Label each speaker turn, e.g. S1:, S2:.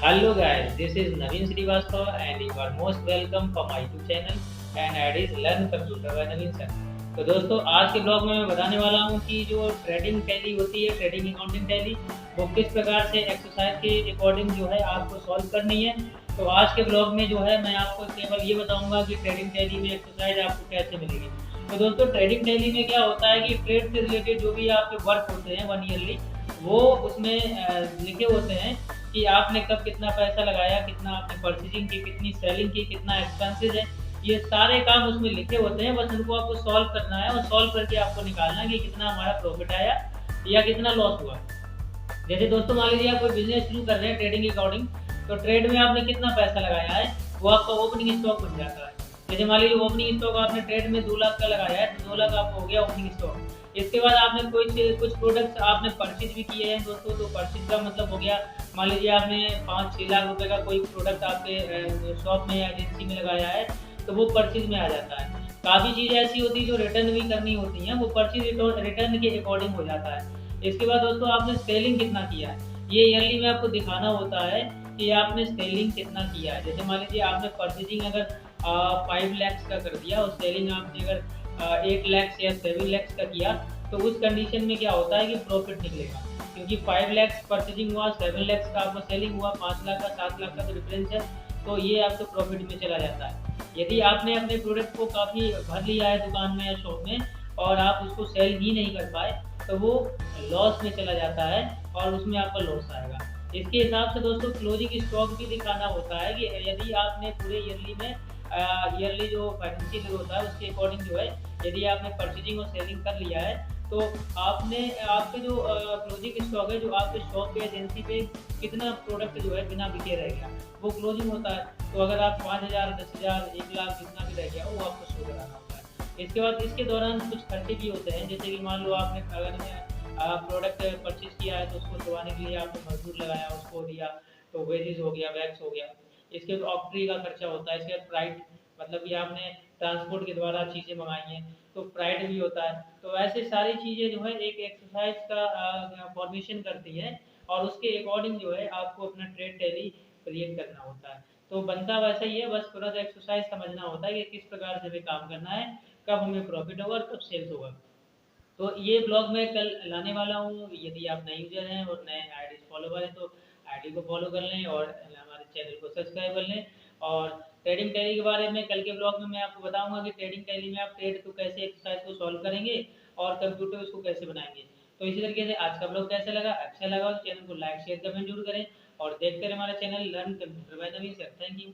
S1: Hello guys, this is Naveen Srivastava and you are most welcome for my YouTube channel and ad is Learn Computer by Naveen Sir। तो दोस्तों आज के blog में मैं बताने वाला हूँ कि जो ट्रेडिंग टैली होती है, ट्रेडिंग अकाउंटिंग टैली, वो किस प्रकार से एक्सरसाइज के अकॉर्डिंग जो है आपको सॉल्व करनी है। तो आज के ब्लॉग में जो है मैं आपको केवल ये बताऊंगा कि ट्रेडिंग टैली में एक्सरसाइज आपको कैसे मिलेगी। तो दोस्तों ट्रेडिंग टैली में क्या होता है कि ट्रेड से रिलेटेड जो भी आपके वर्क होते हैं 1 ईयरली, वो उसमें लिखे होते हैं कि आपने कब कितना पैसा लगाया, कितना आपने परचेजिंग की, कितनी सेलिंग की, कितना एक्सपेंसेस है। ये सारे काम उसमें लिखे होते हैं, बस उनको आपको सॉल्व करना है और सॉल्व करके आपको निकालना है कि कितना हमारा प्रॉफिट आया या कितना लॉस हुआ। जैसे दोस्तों मान लीजिए आप कोई बिजनेस शुरू कर रहे हैं ट्रेडिंग अकॉर्डिंग, तो ट्रेड में आपने कितना पैसा लगाया है वो आपका ओपनिंग स्टॉक बन जाता है। जैसे मान लीजिए ओपनिंग स्टॉक आपने ट्रेड में 2 लाख का लगाया है, तो 2 लाख आपको हो गया ओपनिंग स्टॉक। इसके बाद आपने कुछ कुछ प्रोडक्ट्स आपने परचेज भी किए हैं दोस्तों, तो परचेज का मतलब हो गया, मान लीजिए आपने 5-6 लाख रुपए का कोई प्रोडक्ट आपके शॉप में या एजेंसी में लगाया है, तो वो परचेज में आ जाता है। काफ़ी चीज़ें ऐसी होती है जो रिटर्न भी करनी होती हैं, वो परचेज रिटर्न के अकॉर्डिंग हो जाता है। इसके बाद दोस्तों आपने सेलिंग कितना किया है, ये ईयरली में आपको दिखाना होता है कि आपने सेलिंग कितना किया है। जैसे मान लीजिए आपने परचेजिंग अगर 5 लैक्स का कर दिया और सेलिंग आपने अगर 8 लैक्स या 7 लैक्स का किया, तो उस कंडीशन में क्या होता है कि प्रॉफिट निकलेगा, क्योंकि 5 लैक्स परचेजिंग हुआ, 7 लैक्स का आपका सेलिंग हुआ, 5 लाख का 7 लाख का तो डिफरेंस है, तो ये आपको प्रॉफिट में चला जाता है। यदि आपने अपने प्रोडक्ट को काफ़ी भर लिया है दुकान में या शॉप में और आप उसको सेल ही नहीं कर पाए, तो वो लॉस में चला जाता है और उसमें आपका लॉस आएगा। इसके हिसाब से दोस्तों क्लोजिंग स्टॉक भी दिखाना होता है कि यदि आपने पूरे ईयरली में ईयरली जो फाइनेंशियल ईयर होता है उसके अकॉर्डिंग जो है, यदि आपने परचेजिंग और सेलिंग कर लिया है, तो आपने आपके जो क्लोजिंग स्टॉक है, जो आपके शॉप पे एजेंसी पे कितना प्रोडक्ट जो है बिना बिके रह गया, वो क्लोजिंग होता है। तो अगर आप 5,000, 10,000, 1 लाख जितना भी रह गया वो आपको शो कराना होता है। इसके बाद इसके दौरान कुछ खर्चे भी होते हैं, जैसे कि मान लो आपने अगर प्रोडक्ट परचेज किया है तो उसको धोने के लिए आपने मजदूर लगाया, उसको दिया, तो वेजेस हो गया, वैक्स हो गया। इसके बाद ऑक्ट्री का खर्चा होता है, इसके बाद प्राइड, मतलब कि आपने ट्रांसपोर्ट के द्वारा चीज़ें मंगाई हैं, तो प्राइड भी होता है। तो ऐसे सारी चीज़ें जो है एक एक्सरसाइज का फॉर्मेशन करती हैं और उसके अकॉर्डिंग जो है आपको अपना ट्रेड टैली क्रिएट करना होता है। तो बनता वैसा ही है, बस थोड़ा सा एक्सरसाइज समझना होता है कि किस प्रकार से हमें काम करना है, कब हमें प्रॉफिट होगा और कब सेल्स होगा। तो ये ब्लॉग मैं कल लाने वाला हूँ। यदि आप नए यूजर हैं और नए आईडी फॉलोवर हैं, तो आईडी को फॉलो कर लें और हमारे चैनल को सब्सक्राइब कर लें। और ट्रेडिंग टैली के बारे में कल के ब्लॉग में मैं आपको बताऊंगा कि ट्रेडिंग टैली में आप ट्रेड को कैसे, एक्सरसाइज को सॉल्व करेंगे और कंप्यूटर उसको कैसे बनाएंगे। तो इसी तरीके से आज का ब्लॉग कैसा लगा, अच्छा लगा तो चैनल को लाइक शेयर कमेंट जरूर करें और देखते रहे हमारा channel learn computer by Naveen sir. Thank you.